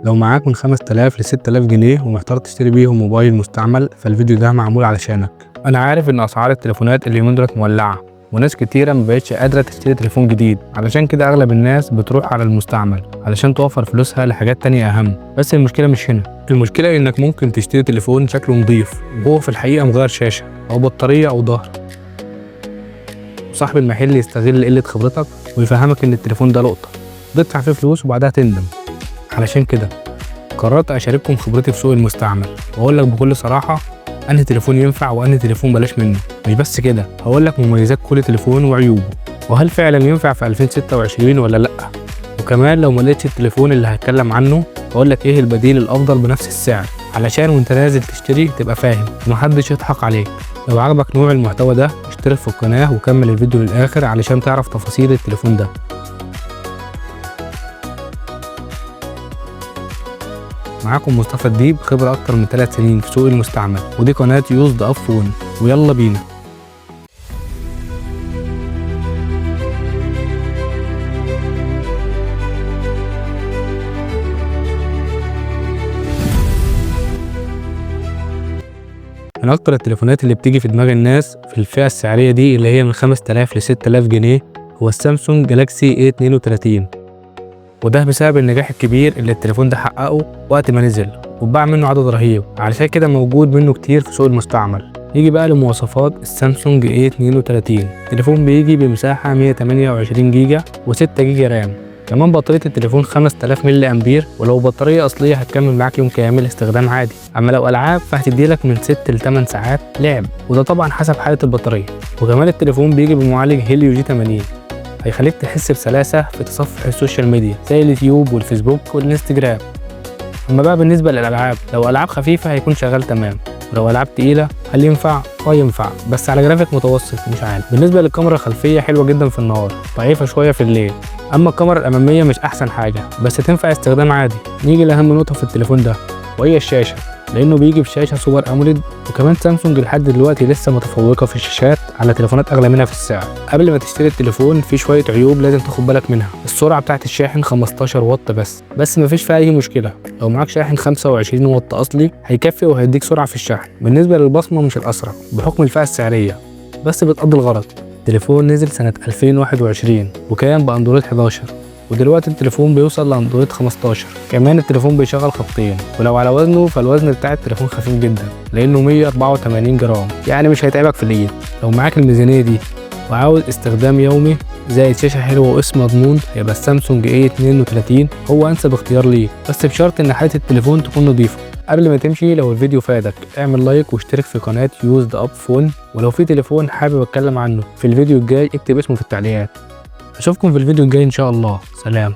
لو معاك من 5000 ل 6000 جنيه ومحتار تشتري بيهم موبايل مستعمل، فالفيديو ده معمول علشانك. انا عارف ان اسعار التليفونات اليومين دولت مولعه، وناس كتيره مبقتش قادره تشتري تليفون جديد، علشان كده اغلب الناس بتروح على المستعمل علشان توفر فلوسها لحاجات تانية اهم. بس المشكله مش هنا، المشكله انك ممكن تشتري تليفون شكله نظيف وهو في الحقيقه مغير شاشه او بطاريه او ظهر، وصاحب المحل يستغل قله خبرتك ويفهمك ان التليفون ده لقطه تدفع فيه فلوس وبعدها تندم. علشان كده قررت اشارككم خبرتي في سوق المستعمل، واقول لك بكل صراحه انهي تليفون ينفع وانهي تليفون بلاش منه. مش بس كده، هقول لك مميزات كل تليفون وعيوبه، وهل فعلا ينفع في 2026 ولا لا. وكمان لو ما لقيتش التليفون اللي هتكلم عنه، هقول لك ايه البديل الافضل بنفس السعر، علشان وانت نازل تشتري تبقى فاهم ومحدش يضحك عليك. لو عجبك نوع المحتوى ده اشترك في القناه وكمل الفيديو للاخر علشان تعرف تفاصيل التليفون ده. معاكم مصطفى الديب، خبرة أكتر من 3 سنين في سوق المستعمل، ودي قناة يوزد أب فون، ويلا بينا. من أكتر التليفونات اللي بتيجي في دماغ الناس في الفئة السعرية دي اللي هي من 5000 ل 6000 جنيه هو السامسونج جالاكسي A32، وده بسبب النجاح الكبير اللي التليفون ده حققه وقت ما نزل واتباع منه عدد رهيب، علشان كده موجود منه كتير في سوق المستعمل. يجي بقى لمواصفات السامسونج A32. التليفون بيجي بمساحة 128 جيجا و6 جيجا رام، كمان بطارية التليفون 5000 ملي امبير، ولو بطارية اصلية هتكمل معاك يوم كامل استخدام عادي، اما لو العاب فهتديلك من 6 ل 8 ساعات لعب، وده طبعا حسب حالة البطارية. وكمان التليفون بيجي بمعالج هيليو G80 هيخليك تحس بسلاسة في تصفح السوشيال ميديا زي اليوتيوب والفيسبوك والانستجرام. اما بقى بالنسبة للألعاب، لو ألعاب خفيفة هيكون شغال تمام، ولو ألعاب تقيلة هل ينفع؟ ينفع، بس على جرافيك متوسط مش عالي. بالنسبة للكاميرا الخلفية حلوة جدا في النهار، ضعيفة شوية في الليل. أما الكاميرا الأمامية مش أحسن حاجة، بس تنفع استخدام عادي. نيجي لأهم نقطة في التليفون ده، وهي الشاشة، لأنه بيجي بشاشة سوبر أموليد، وكمان سامسونج لحد دلوقتي لسه متفوقة في الشاشات على تليفونات أغلى منها في السعر. قبل ما تشتري التليفون في شوية عيوب لازم تاخد بالك منها. السرعة بتاعت الشاحن 15 واط بس مفيش فيها أي مشكلة. لو معاك شاحن 25 واط أصلي هيكفي وهيديك سرعة في الشحن. بالنسبة للبصمة مش الأسرع بحكم الفئة السعرية، بس بتقضي الغرض. التليفون نزل سنة 2021 وكان بأندرويد 11، ودلوقتي التليفون بيوصل لاندرويد 15. كمان التليفون بيشغل خطين، ولو على وزنه فالوزن بتاع التليفون خفيف جدا لانه 184 جرام، يعني مش هيتعبك في الايد. لو معاك الميزانيه دي وعاوز استخدام يومي زائد شاشه حلوه واسم مضمون، يبقى السامسونج A32 هو انسب اختيار ليك، بس بشرط ان حاله التليفون تكون نظيفه. قبل ما تمشي، لو الفيديو فادك اعمل لايك واشترك في قناه يوزد اب فون، ولو في تليفون حابب اتكلم عنه في الفيديو الجاي اكتب اسمه في التعليقات. اشوفكم في الفيديو الجاي ان شاء الله. سلام.